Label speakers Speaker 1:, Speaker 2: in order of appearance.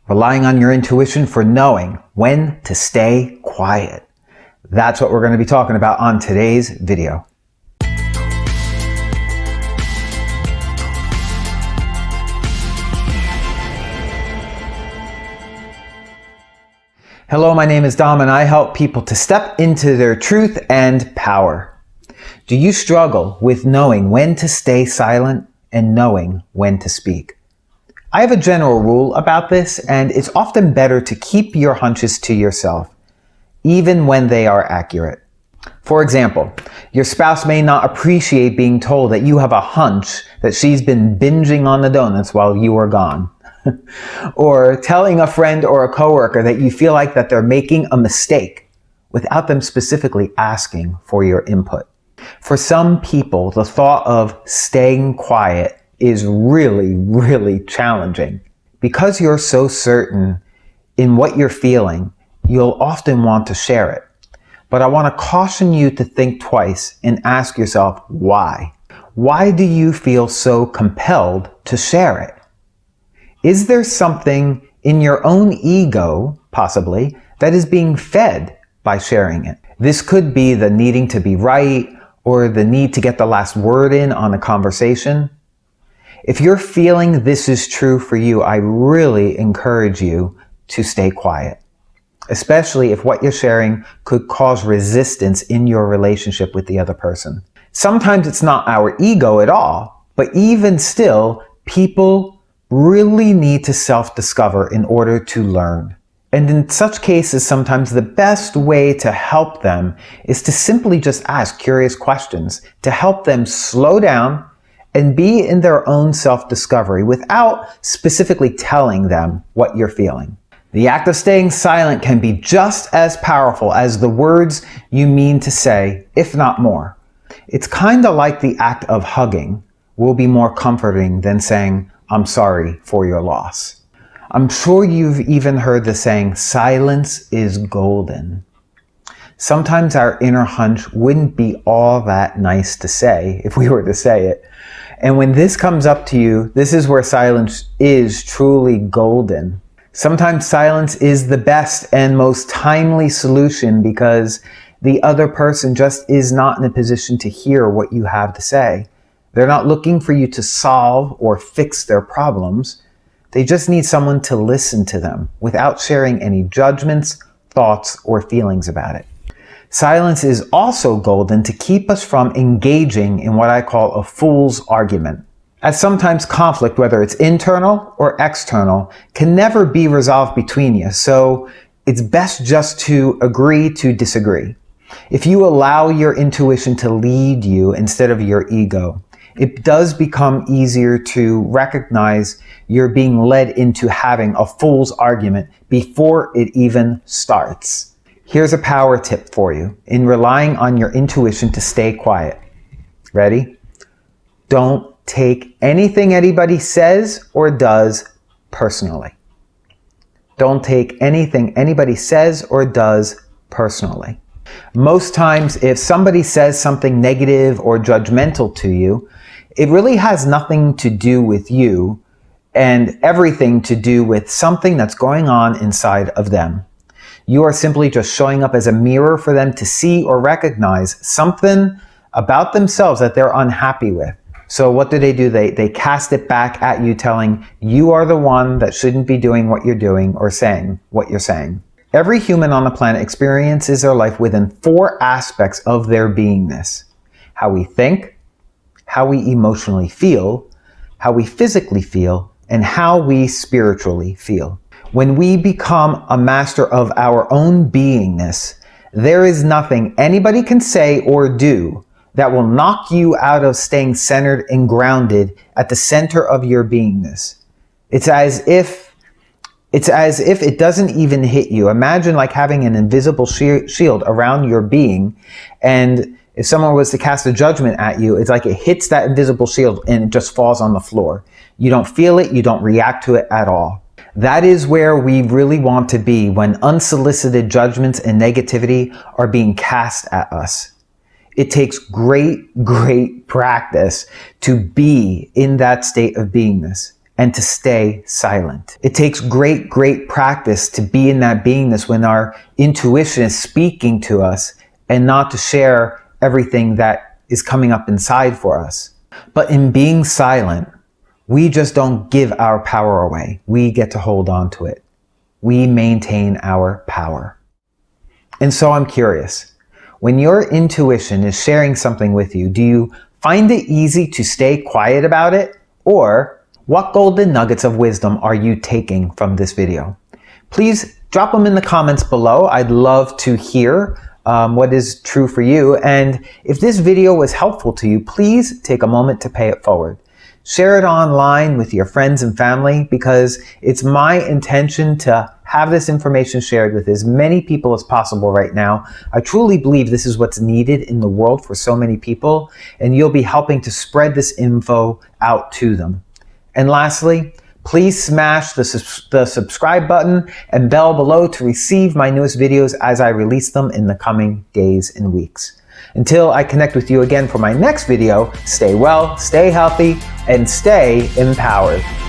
Speaker 1: relying on your intuition for knowing when to stay quiet. That's what we're going to be talking about on today's video. Hello, my name is Dom and I help people to step into their truth and power. Do you struggle with knowing when to stay silent and knowing when to speak? I have a general rule about this, and it's often better to keep your hunches to yourself, even when they are accurate. For example, your spouse may not appreciate being told that you have a hunch that she's been binging on the donuts while you are gone. Or telling a friend or a coworker that you feel like that they're making a mistake without them specifically asking for your input. For some people, the thought of staying quiet is really challenging. Because you're so certain in what you're feeling, you'll often want to share it. But I want to caution you to think twice and ask yourself why. Why do you feel so compelled to share it? Is there something in your own ego, possibly, that is being fed by sharing it? This could be the needing to be right or the need to get the last word in on a conversation. If you're feeling this is true for you, I really encourage you to stay quiet, especially if what you're sharing could cause resistance in your relationship with the other person. Sometimes it's not our ego at all, but even still, people really need to self-discover in order to learn. And in such cases, sometimes the best way to help them is to simply just ask curious questions to help them slow down and be in their own self-discovery without specifically telling them what you're feeling. The act of staying silent can be just as powerful as the words you mean to say, if not more. It's kind of like the act of hugging will be more comforting than saying, "I'm sorry for your loss." I'm sure you've even heard the saying, silence is golden. Sometimes our inner hunch wouldn't be all that nice to say if we were to say it. And when this comes up to you, this is where silence is truly golden. Sometimes silence is the best and most timely solution because the other person just is not in a position to hear what you have to say. They're not looking for you to solve or fix their problems. They just need someone to listen to them without sharing any judgments, thoughts, or feelings about it. Silence is also golden to keep us from engaging in what I call a fool's argument, as sometimes conflict, whether it's internal or external, can never be resolved between you. So it's best just to agree to disagree. If you allow your intuition to lead you instead of your ego, it does become easier to recognize you're being led into having a fool's argument before it even starts. Here's a power tip for you in relying on your intuition to stay quiet. Ready? Don't take anything anybody says or does personally. Don't take anything anybody says or does personally. Most times, if somebody says something negative or judgmental to you, it really has nothing to do with you and everything to do with something that's going on inside of them. You are simply just showing up as a mirror for them to see or recognize something about themselves that they're unhappy with. So what do? They cast it back at you, telling you are the one that shouldn't be doing what you're doing or saying what you're saying. Every human on the planet experiences their life within 4 aspects of their beingness: how we think, how we emotionally feel, how we physically feel, and how we spiritually feel. When we become a master of our own beingness, there is nothing anybody can say or do that will knock you out of staying centered and grounded at the center of your beingness. It's as if it doesn't even hit you. Imagine like having an invisible shield around your being, and if someone was to cast a judgment at you, it's like it hits that invisible shield and it just falls on the floor. You don't feel it, you don't react to it at all. That is where we really want to be when unsolicited judgments and negativity are being cast at us. It takes great practice to be in that state of beingness. and to stay silent. It takes great, great practice to be in that beingness when our intuition is speaking to us and not to share everything that is coming up inside for us. But in being silent, we just don't give our power away. We get to hold on to it. We maintain our power. And so I'm curious, when your intuition is sharing something with you, do you find it easy to stay quiet about it? Or what golden nuggets of wisdom are you taking from this video? Please drop them in the comments below. I'd love to hear what is true for you. And if this video was helpful to you, please take a moment to pay it forward. Share it online with your friends and family, because it's my intention to have this information shared with as many people as possible right now. I truly believe this is what's needed in the world for so many people, and you'll be helping to spread this info out to them. And lastly, please smash the subscribe button and bell below to receive my newest videos as I release them in the coming days and weeks. Until I connect with you again for my next video, stay well, stay healthy, and stay empowered.